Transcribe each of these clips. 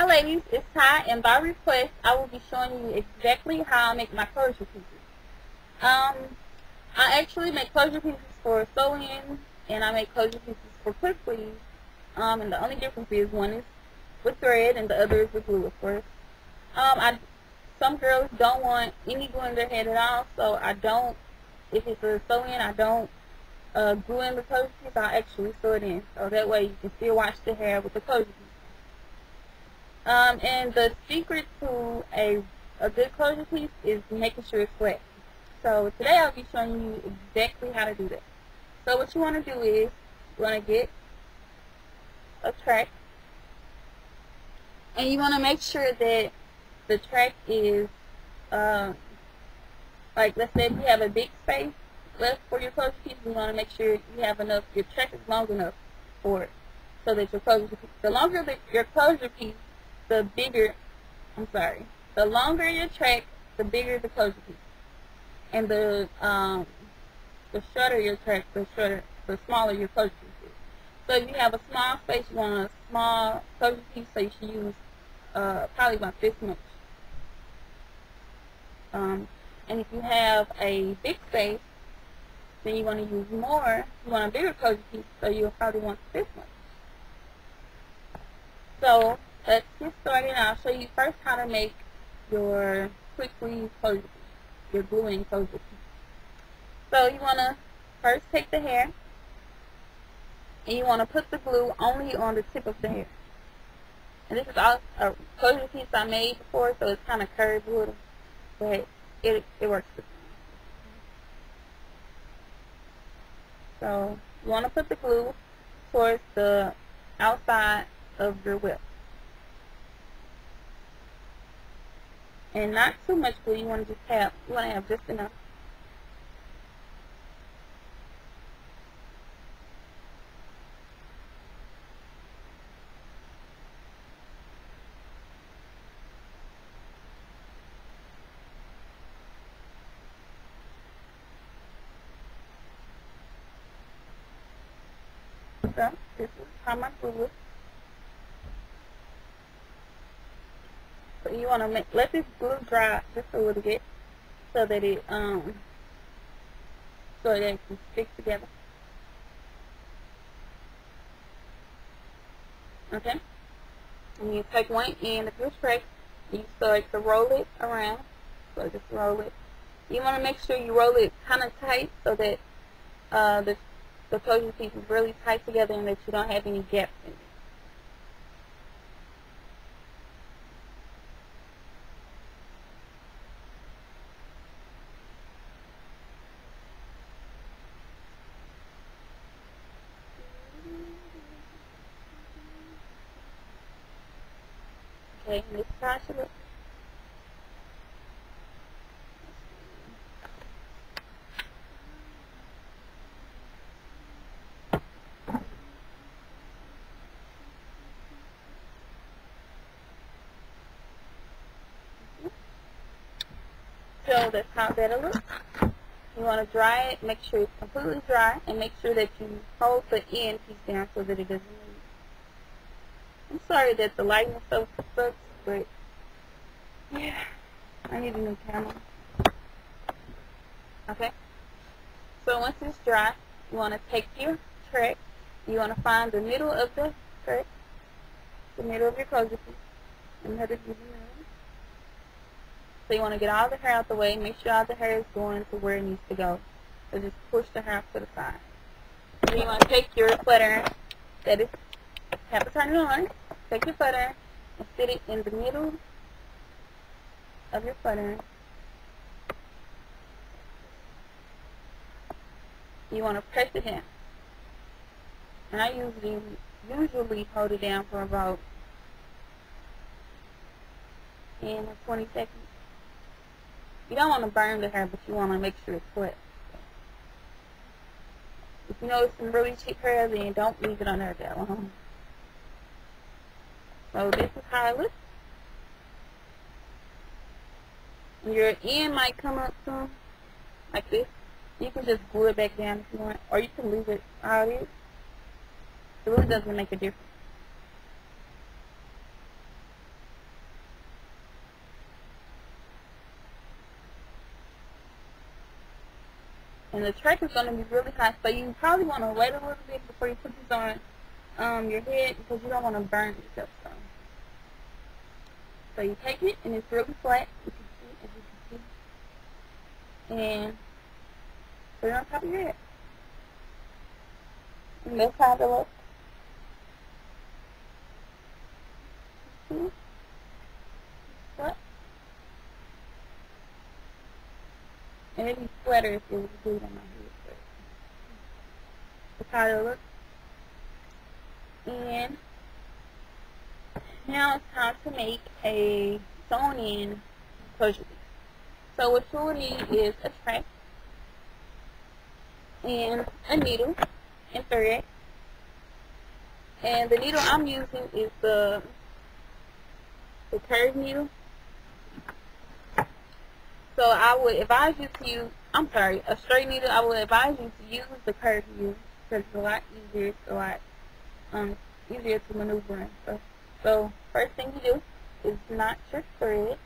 Hi ladies, it's Ty, and by request I will be showing you exactly how I make my closure pieces. I actually make closure pieces for sew-in, and I make closure pieces for quickweave. And the only difference is one is with thread and the other is with glue, of course. Some girls don't want any glue in their head at all, so I don't, if it's a sew-in, I don't glue in the closure piece. I actually sew it in, so that way you can still wash the hair with the closure piece. And the secret to a good closure piece is making sure it's flat. So today I'll be showing you exactly how to do that. So what you want to do is you want to get a track, and you want to make sure that the track is like, let's say if you have a big space left for your closure piece, you want to make sure you have enough, your track is long enough for it, so that your closure piece, the longer your closure piece, the longer your track, the bigger the closure piece. And the shorter your track, the smaller your closure piece is. So if you have a small space, you want a small closure piece, so you should use probably about this much. And if you have a big space, then you want to use more. You want a bigger closure piece, so you'll probably want this much. So let's get started. I'll show you first how to make your quick weave closure piece, your gluing closure piece. So you want to first take the hair, and you want to put the glue only on the tip of the hair. And this is a closure piece I made before, so it's kind of curved a little, but it works. So you want to put the glue towards the outside of your whip. And not too much glue, you want to have just enough. So this is how my glue is. So you want to let this glue dry just a little bit, so that it can stick together. Okay. And you take one end of your track, you start to roll it around. So just roll it. You want to make sure you roll it kind of tight, so that the closure piece is really tight together and that you don't have any gaps in it. Okay, and this is how it should look. So that's how that'll look. You want to dry it, make sure it's completely dry, and make sure that you hold the end piece down so that it doesn't move. I'm sorry that the lighting is so sucks, but yeah, I need a new camera. Okay? So once it's dry, you want to take your track, you want to find the middle of the track, the middle of your closure piece, and have it in the middle. So you want to get all the hair out the way, make sure all the hair is going to where it needs to go. So just push the hair to the side. Then you want to take your flat iron, have to turn it on, take your flat iron and sit it in the middle of your flat iron. You want to press it down. And I usually hold it down for about 10 or 20 seconds. You don't want to burn the hair, but you want to make sure it's wet. If you notice some really cheap hair, then don't leave it on there that long. So this is how it looks. Your end might come up soon, like this. You can just glue it back down if you want, or you can leave it how it is. It really doesn't make a difference. And the track is going to be really hot, so you probably want to wait a little bit before you put these on your head because you don't want to burn yourself. So you take it, and it's really flat, as you can see, and put it on top of your head. And that's how it looks. See? What? And it'd be sweater if it was glued on my head. But that's how it looks. And now it's time to make a sewn-in closure piece. So what you will need is a track and a needle and thread. And the needle I'm using is the curved needle. So I would advise you to use, a straight needle. I would advise you to use the curved needle because it's a lot easier. It's a lot easier to maneuver and stuff. So first thing you do is knot your thread.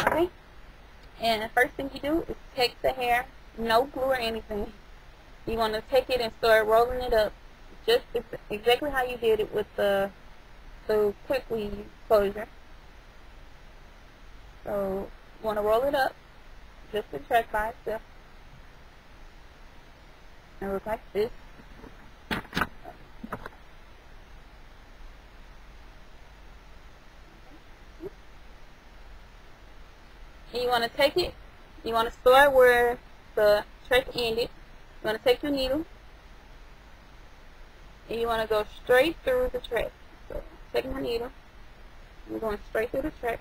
Okay. And the first thing you do is take the hair, no glue or anything. You want to take it and start rolling it up, just exactly how you did it with the quickweave closure. So you want to roll it up, just the track by itself. And it looks like this. And you want to take it, you want to start where the track ended. You want to take your needle, and you want to go straight through the track. So take my needle, and we're going straight through the track,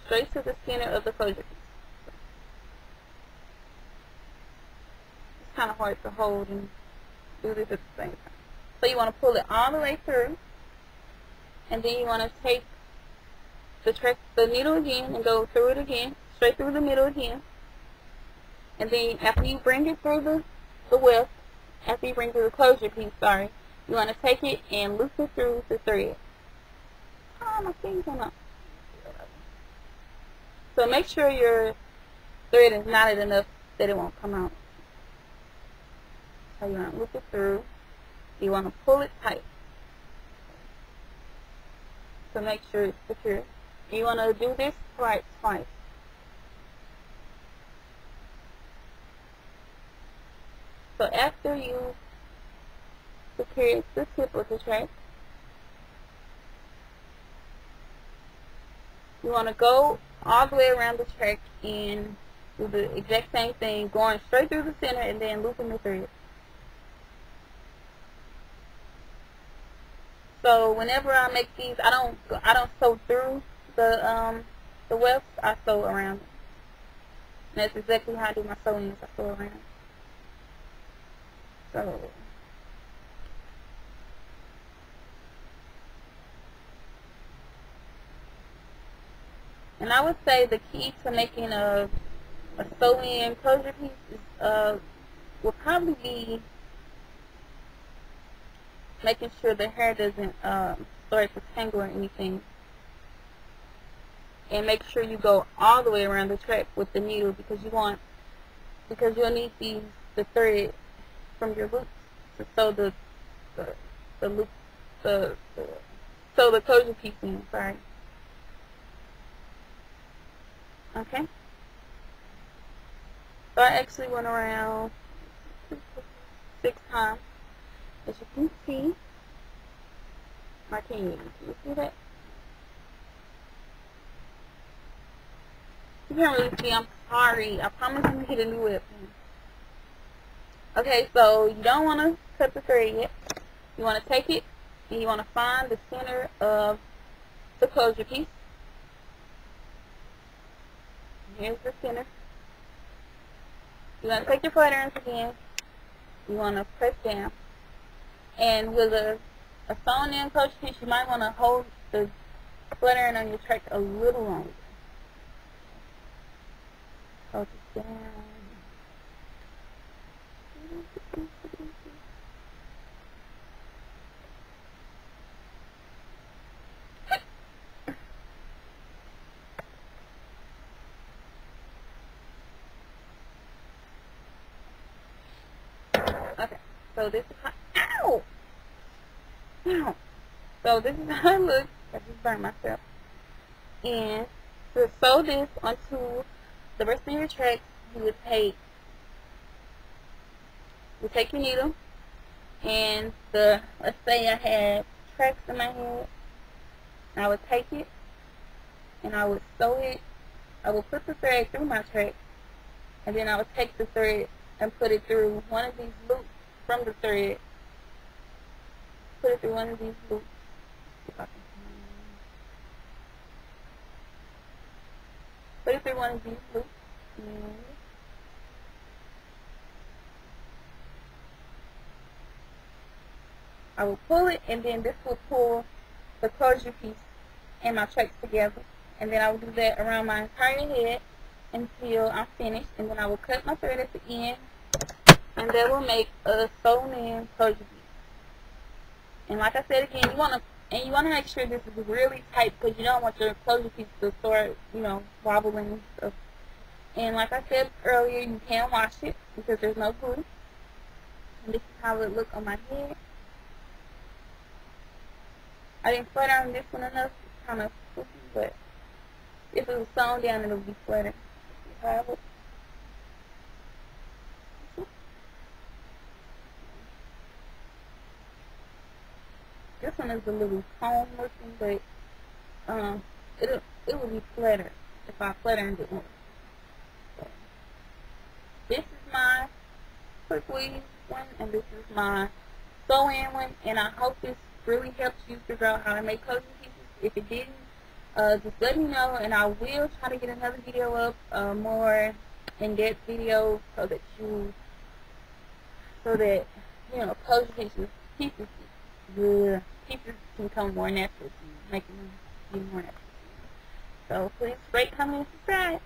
straight to the center of the closure piece. It's kind of hard to hold and do this at the same time. So you want to pull it all the way through, and then you want to take the needle again and go through it again, straight through the middle again. And then after you bring it through the weft, after you bring through the closure piece, you want to take it and loop it through the thread. Oh, my thing's on up. So make sure your thread is knotted enough that it won't come out. So you want to loop it through. You want to pull it tight. So make sure it's secure. You want to do this twice. So after you secure the tip of the track, you want to go all the way around the track and do the exact same thing, going straight through the center and then looping the thread. So whenever I make these, I don't sew through the wefts, I sew around it. And that's exactly how I do my sewing, I sew around. So and I would say the key to making a sew-in closure piece is, will probably be making sure the hair doesn't start to tangle or anything. And make sure you go all the way around the track with the needle because you'll need the thread from your loops to sew the closure piece in. Sorry. Okay. So I actually went around 6 times, as you can see. Can you see that? You can't really see. I'm sorry. I promise I'm going to get a new whip. Okay, so you don't want to cut the thread yet. You want to take it and you want to find the center of the closure piece. Here's the center. You want to take your flat irons again. You want to press down. And with a sewn-in closure piece, you might want to hold the flat iron on your track a little longer. Hold it down. So this is how, ow! Ow! So this is how it looks. I just burned myself. And to sew this onto the rest of your tracks, you would take your needle, and let's say I had tracks in my head, and I would take it and I would sew it. I would put the thread through my track, and then I would take the thread and put it through one of these loops from the thread. Put it through one of these loops. If I can put it through one of these loops. And I will pull it, and then this will pull the closure piece and my tracks together. And then I will do that around my entire head until I'm finished. And then I will cut my thread at the end, and that will make a sewn in closure piece. And like I said again, you want to make sure this is really tight, because you don't want your closure piece to start, wobbling and stuff. And like I said earlier, you can wash it because there's no glue. And this is how it looks on my head. I didn't flat iron this one enough. It's kind of squishy, but if it was sewn down, it would be flatter. This one is a little comb looking, but it would be flatter if I flat ironed it more. So, this is my quick weave one, and this is my sew in one, and I hope this really helps you figure out how to make closure pieces. If it didn't, just let me know, and I will try to get another video up, more in-depth video, so that closure pieces can come more natural to you, making them be more natural to you. So please rate, comment, and subscribe.